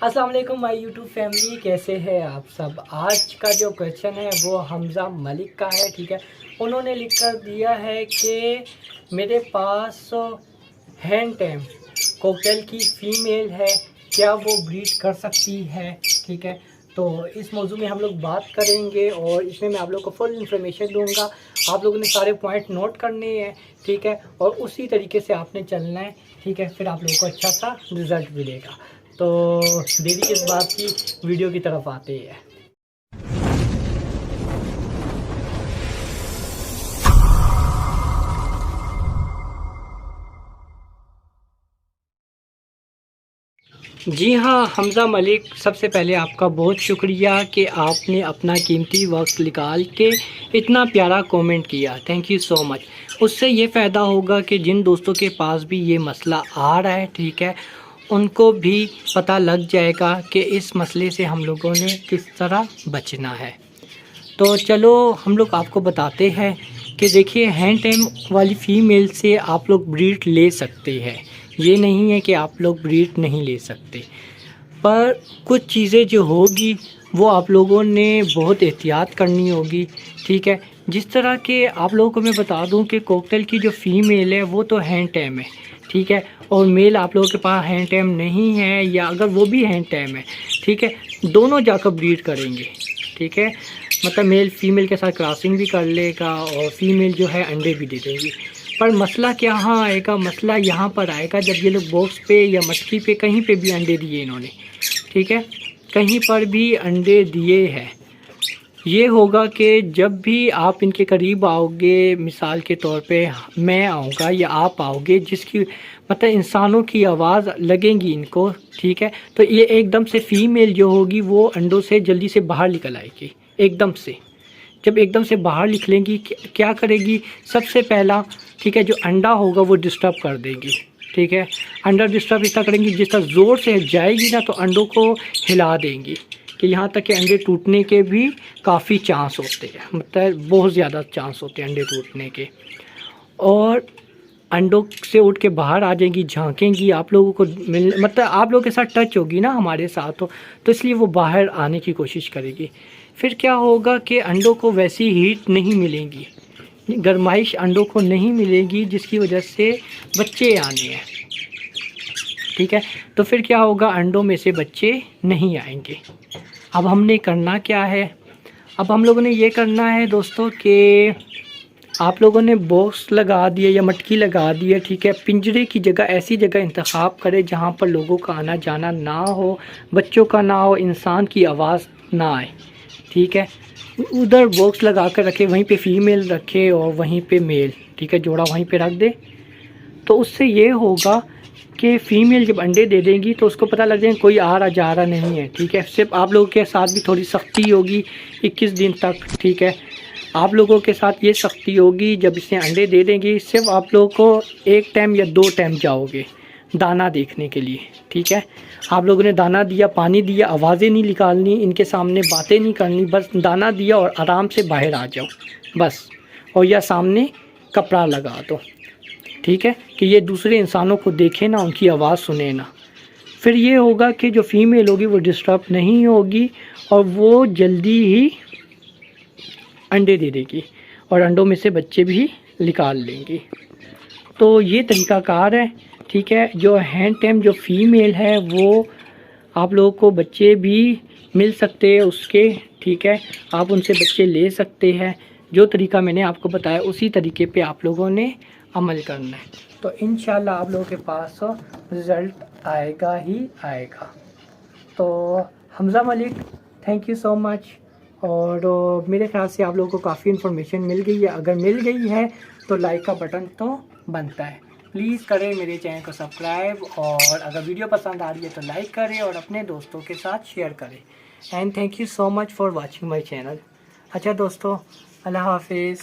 अस्सलाम वालेकुम my YouTube family, कैसे हैं आप सब। आज का जो क्वेश्चन है वो हमज़ा मलिक का है। ठीक है, उन्होंने लिख कर दिया है कि मेरे पास हैंड टैम कॉकटेल की फ़ीमेल है, क्या वो ब्रीड कर सकती है। ठीक है, तो इस मौजू में हम लोग बात करेंगे और इसमें मैं आप लोग को फुल इन्फॉर्मेशन दूंगा। आप लोगों ने सारे पॉइंट नोट करने हैं। ठीक है, और उसी तरीके से आपने चलना है। ठीक है, फिर आप लोगों को अच्छा सा रिज़ल्ट मिलेगा। तो देरी किस बात की, वीडियो की तरफ आते हैं। जी हाँ हमज़ा मलिक, सबसे पहले आपका बहुत शुक्रिया कि आपने अपना कीमती वक्त निकाल के इतना प्यारा कमेंट किया। Thank you so much. उससे ये फ़ायदा होगा कि जिन दोस्तों के पास भी ये मसला आ रहा है, ठीक है, उनको भी पता लग जाएगा कि इस मसले से हम लोगों ने किस तरह बचना है। तो चलो हम लोग आपको बताते हैं कि देखिए, हैंड टैम वाली फ़ीमेल से आप लोग ब्रीड ले सकते हैं। ये नहीं है कि आप लोग ब्रीड नहीं ले सकते, पर कुछ चीज़ें जो होगी वो आप लोगों ने बहुत एहतियात करनी होगी। ठीक है, जिस तरह के आप लोगों को मैं बता दूं कि कॉकटेल की जो फ़ीमेल है वो तो हैंड टैम है। ठीक है, और मेल आप लोगों के पास हैंड टैम नहीं है, या अगर वो भी हैंड टैम है, ठीक है, दोनों जाकर ब्रीड करेंगे। ठीक है, मतलब मेल फीमेल के साथ क्रॉसिंग भी कर लेगा और फीमेल जो है अंडे भी दे देगी। पर मसला क्या यहाँ आएगा, मसला यहाँ पर आएगा जब ये लोग बॉक्स पे या मटकी पे कहीं पे भी अंडे दिए इन्होंने, ठीक है, कहीं पर भी अंडे दिए हैं, ये होगा कि जब भी आप इनके करीब आओगे, मिसाल के तौर पे मैं आऊँगा या आप आओगे, जिसकी मतलब इंसानों की आवाज़ लगेगी इनको, ठीक है, तो ये एकदम से फ़ीमेल जो होगी वो अंडों से जल्दी से बाहर निकल आएगी एकदम से। जब एकदम से बाहर निकलेंगी क्या करेगी, सबसे पहला, ठीक है, जो अंडा होगा वो डिस्टर्ब कर देगी। ठीक है, अंडा डिस्टर्ब इतना करेंगी, जिस तरह ज़ोर से जाएगी ना तो अंडों को हिला देंगी कि यहाँ तक कि अंडे टूटने के भी काफ़ी चांस होते हैं, मतलब बहुत ज़्यादा चांस होते हैं अंडे टूटने के। और अंडों से उठ के बाहर आ जाएंगी, झांकेंगी, आप लोगों को मिल मतलब आप लोगों के साथ टच होगी ना हमारे साथ, तो इसलिए वो बाहर आने की कोशिश करेगी। फिर क्या होगा कि अंडों को वैसी हीट नहीं मिलेगी, गर्माइश अंडों को नहीं मिलेगी, जिसकी वजह से बच्चे आने हैं। ठीक है, तो फिर क्या होगा, अंडों में से बच्चे नहीं आएंगे। अब हमने करना क्या है, अब हम लोगों ने ये करना है दोस्तों कि आप लोगों ने बॉक्स लगा दिए या मटकी लगा दी है। ठीक है, पिंजरे की जगह ऐसी जगह इंतखाब करें जहाँ पर लोगों का आना जाना ना हो, बच्चों का ना हो, इंसान की आवाज़ ना आए। ठीक है, उधर बॉक्स लगा कर रखे, वहीं पे फ़ीमेल रखे और वहीं पे मेल, ठीक है, जोड़ा वहीं पे रख दे। तो उससे ये होगा कि फ़ीमेल जब अंडे दे देंगी तो उसको पता लग जाएगा कोई आ रहा जा रहा नहीं है। ठीक है, सिर्फ आप लोगों के साथ भी थोड़ी सख्ती होगी 21 दिन तक। ठीक है, आप लोगों के साथ ये सख्ती होगी, जब इसे अंडे दे देंगी सिर्फ आप लोगों को एक टाइम या 2 टाइम जाओगे दाना देखने के लिए। ठीक है, आप लोगों ने दाना दिया, पानी दिया, आवाज़ें नहीं निकालनी, इनके सामने बातें नहीं करनी, बस दाना दिया और आराम से बाहर आ जाओ बस। और या सामने कपड़ा लगा दो, ठीक है, कि ये दूसरे इंसानों को देखे ना, उनकी आवाज़ सुने ना। फिर ये होगा कि जो फीमेल होगी वो डिस्टर्ब नहीं होगी और वो जल्दी ही अंडे दे देगी और अंडों में से बच्चे भी निकाल लेंगी। तो ये तरीक़ाकार है। ठीक है, जो हैंड टैम जो फ़ीमेल है वो आप लोगों को बच्चे भी मिल सकते हैं उसके। ठीक है, आप उनसे बच्चे ले सकते हैं। जो तरीका मैंने आपको बताया उसी तरीके पे आप लोगों ने अमल करना है, तो इंशाल्लाह आप लोगों के पास रिज़ल्ट आएगा ही आएगा। तो Hamza Malik, thank you so much. और मेरे ख्याल से आप लोगों को काफ़ी इन्फॉर्मेशन मिल गई है। अगर मिल गई है तो लाइक का बटन तो बनता है, प्लीज़ करें मेरे चैनल को सब्सक्राइब, और अगर वीडियो पसंद आ रही है तो लाइक करें और अपने दोस्तों के साथ शेयर करें। And thank you so much for watching my channel. अच्छा दोस्तों, अल्लाह हाफिज़।